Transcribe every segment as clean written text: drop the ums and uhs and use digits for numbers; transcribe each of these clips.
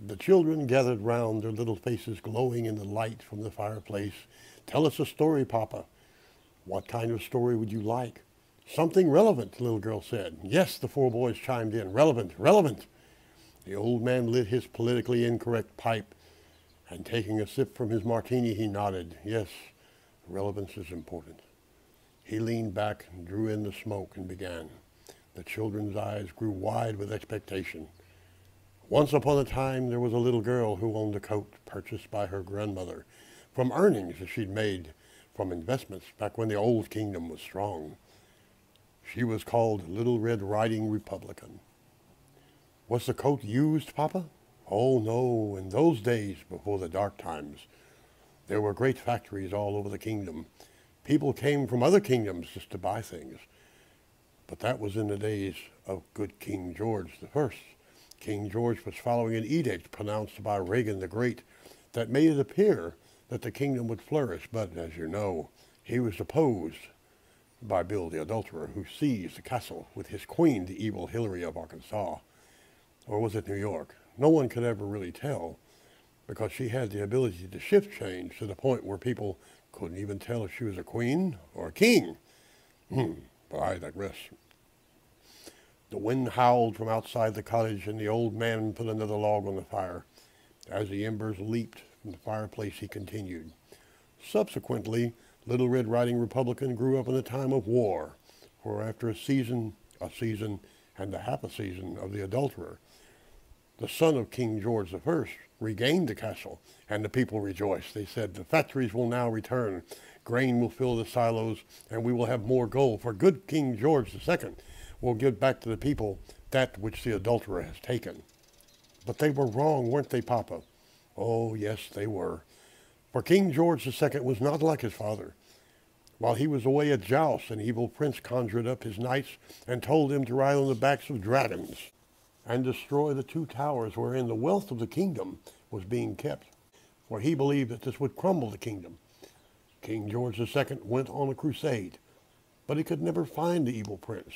The children gathered round, their little faces glowing in the light from the fireplace. "Tell us a story, Papa." "What kind of story would you like?" "Something relevant," the little girl said. "Yes," the four boys chimed in. "Relevant, relevant." The old man lit his politically incorrect pipe, and taking a sip from his martini, he nodded. "Yes, relevance is important." He leaned back and drew in the smoke and began. The children's eyes grew wide with expectation. "Once upon a time, there was a little girl who owned a coat purchased by her grandmother from earnings that she'd made from investments back when the old kingdom was strong. She was called Little Red Riding Republican." "Was the coat used, Papa?" "Oh, no. In those days, before the dark times, there were great factories all over the kingdom. People came from other kingdoms just to buy things. But that was in the days of good King George the First. King George was following an edict pronounced by Regan the Great that made it appear that the kingdom would flourish. But, as you know, he was deposed by Bill the Adulterer, who seized the castle with his queen, the evil Hillary of Arkansas. Or was it New York? No one could ever really tell, because she had the ability to shift change to the point where people couldn't even tell if she was a queen or a king. But I digress. The wind howled from outside the cottage, and the old man put another log on the fire. As the embers leaped from the fireplace, he continued. "Subsequently, Little Red Riding Republican grew up in a time of war, for after a season, and a half a season of the Adulterer, the son of King George the First regained the castle, and the people rejoiced. They said, 'The factories will now return, grain will fill the silos, and we will have more gold, for good King George the Second will give back to the people that which the Adulterer has taken.'" "But they were wrong, weren't they, Papa?" "Oh, yes, they were. For King George the Second was not like his father. While he was away at jousts, an evil prince conjured up his knights and told them to ride on the backs of dragons and destroy the two towers wherein the wealth of the kingdom was being kept, for he believed that this would crumble the kingdom. King George the Second went on a crusade, but he could never find the evil prince.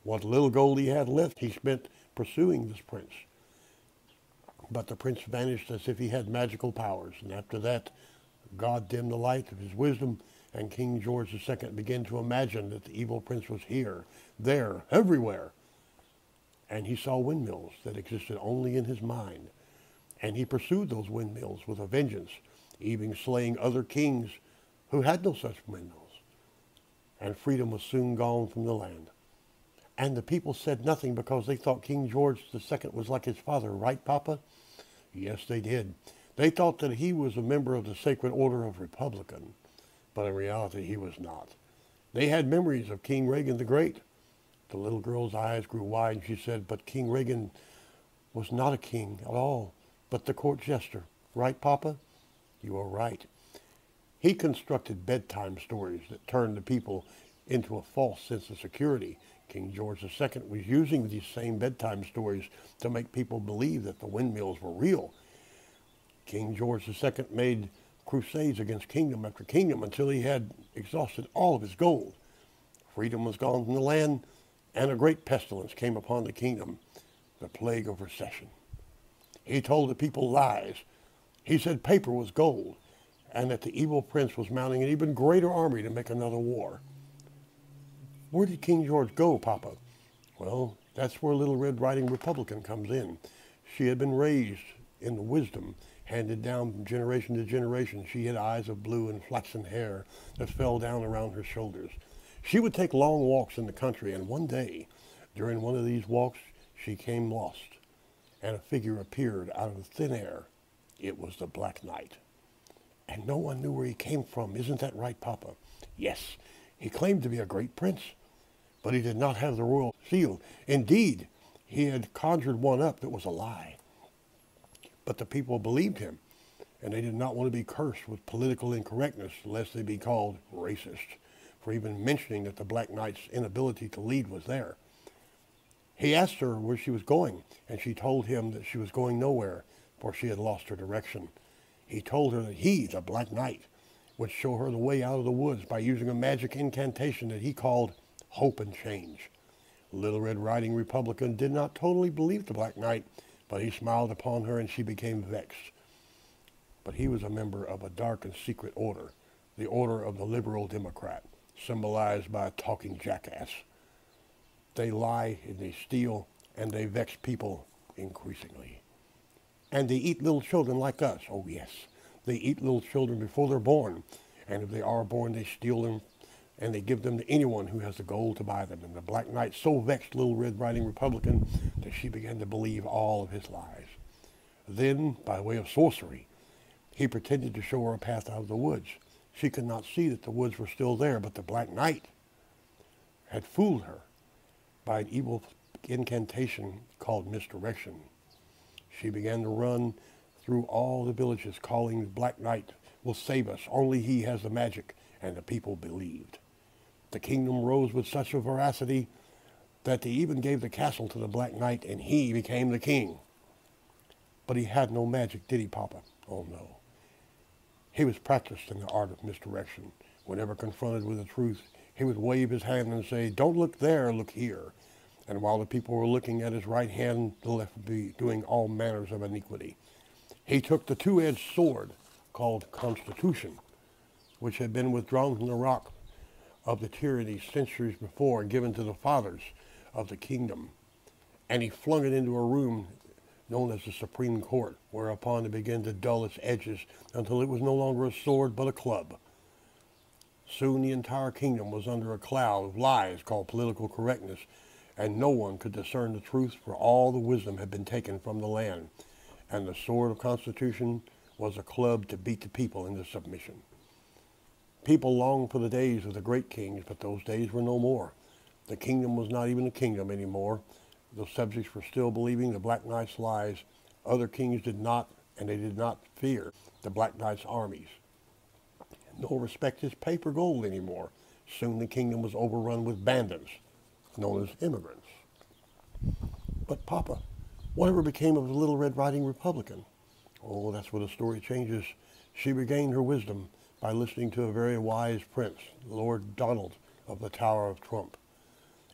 What little gold he had left he spent pursuing this prince. But the prince vanished as if he had magical powers, and after that God dimmed the light of his wisdom, and King George the Second began to imagine that the evil prince was here, there, everywhere. And he saw windmills that existed only in his mind, and he pursued those windmills with a vengeance, even slaying other kings who had no such windmills. And freedom was soon gone from the land. And the people said nothing because they thought King George the Second was like his father, right, Papa?" "Yes, they did. They thought that he was a member of the Sacred Order of Republican, but in reality he was not. They had memories of King Regan the Great." The little girl's eyes grew wide, and she said, "But King Regan was not a king at all, but the court jester. Right, Papa?" "You are right. He constructed bedtime stories that turned the people into a false sense of security. King George the Second was using these same bedtime stories to make people believe that the windmills were real. King George the Second made crusades against kingdom after kingdom until he had exhausted all of his gold. Freedom was gone from the land, and a great pestilence came upon the kingdom, the plague of recession. He told the people lies. He said paper was gold, and that the evil prince was mounting an even greater army to make another war." "Where did King George go, Papa?" "Well, that's where Little Red Riding Republican comes in. She had been raised in the wisdom handed down from generation to generation. She had eyes of blue and flaxen hair that fell down around her shoulders. She would take long walks in the country, and one day, during one of these walks, she came lost, and a figure appeared out of thin air. It was the Black Knight. And no one knew where he came from. Isn't that right, Papa?" "Yes, he claimed to be a great prince, but he did not have the royal seal. Indeed, he had conjured one up that was a lie. But the people believed him, and they did not want to be cursed with political incorrectness lest they be called racist for even mentioning that the Black Knight's inability to lead was there. He asked her where she was going, and she told him that she was going nowhere, for she had lost her direction. He told her that he, the Black Knight, would show her the way out of the woods by using a magic incantation that he called Hope and Change. Little Red Riding Republican did not totally believe the Black Knight, But he smiled upon her and she became vexed. But he was a member of a dark and secret order, the Order of the Liberal Democrat, symbolized by a talking jackass. They lie and they steal and they vex people increasingly. And they eat little children like us. Oh yes, they eat little children before they're born. And if they are born, they steal them and they give them to anyone who has the gold to buy them. And the Black Knight so vexed Little Red Riding Republican that she began to believe all of his lies. Then, by way of sorcery, he pretended to show her a path out of the woods. She could not see that the woods were still there, but the Black Knight had fooled her by an evil incantation called misdirection. She began to run through all the villages calling the Black Knight will save us. Only he has the magic, and the people believed. The kingdom rose with such a veracity that they even gave the castle to the Black Knight, and he became the king. But he had no magic, did he, Papa? Oh, no. He was practiced in the art of misdirection. Whenever confronted with the truth, he would wave his hand and say, "Don't look there, look here." And while the people were looking at his right hand, the left would be doing all manners of iniquity. He took the two-edged sword called Constitution, which had been withdrawn from the rock of the tyranny centuries before and given to the fathers of the kingdom, and he flung it into a room known as the Supreme Court, whereupon it began to dull its edges until it was no longer a sword but a club. Soon the entire kingdom was under a cloud of lies called political correctness, and no one could discern the truth, for all the wisdom had been taken from the land, and the sword of Constitution was a club to beat the people into submission. People longed for the days of the great kings, but those days were no more. The kingdom was not even a kingdom anymore. The subjects were still believing the Black Knight's lies. Other kings did not, and they did not fear the Black Knight's armies, nor respect his paper gold anymore. Soon the kingdom was overrun with bandits, known as immigrants. But Papa, whatever became of the Little Red Riding Republican? Oh, that's where the story changes. She regained her wisdom by listening to a very wise prince, Lord Donald of the Tower of Trump.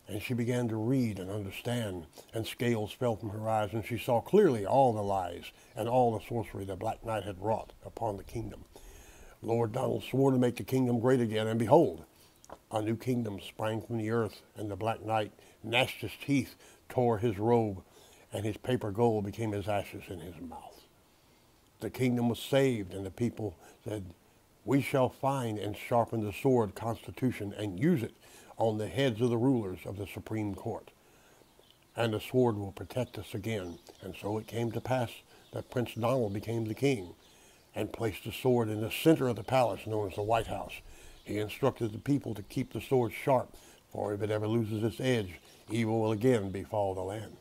And she began to read and understand, and scales fell from her eyes, and she saw clearly all the lies and all the sorcery the Black Knight had wrought upon the kingdom. Lord Donald swore to make the kingdom great again, and behold, a new kingdom sprang from the earth, and the Black Knight gnashed his teeth, tore his robe, and his paper gold became as ashes in his mouth. The kingdom was saved, and the people said, "We shall find and sharpen the sword Constitution and use it on the heads of the rulers of the Supreme Court. And the sword will protect us again." And so it came to pass that Prince Donald became the king and placed the sword in the center of the palace known as the White House. He instructed the people to keep the sword sharp, for if it ever loses its edge, evil will again befall the land.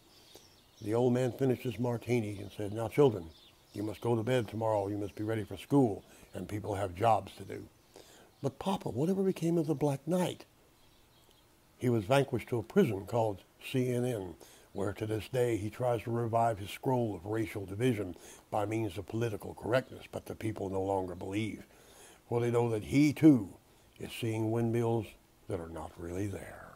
The old man finished his martini and said, "Now, children, you must go to bed tomorrow. You must be ready for school, and people have jobs to do." But Papa, whatever became of the Black Knight? He was vanquished to a prison called CNN, where to this day he tries to revive his scroll of racial division by means of political correctness, but the people no longer believe, for they know that he too is seeing windmills that are not really there.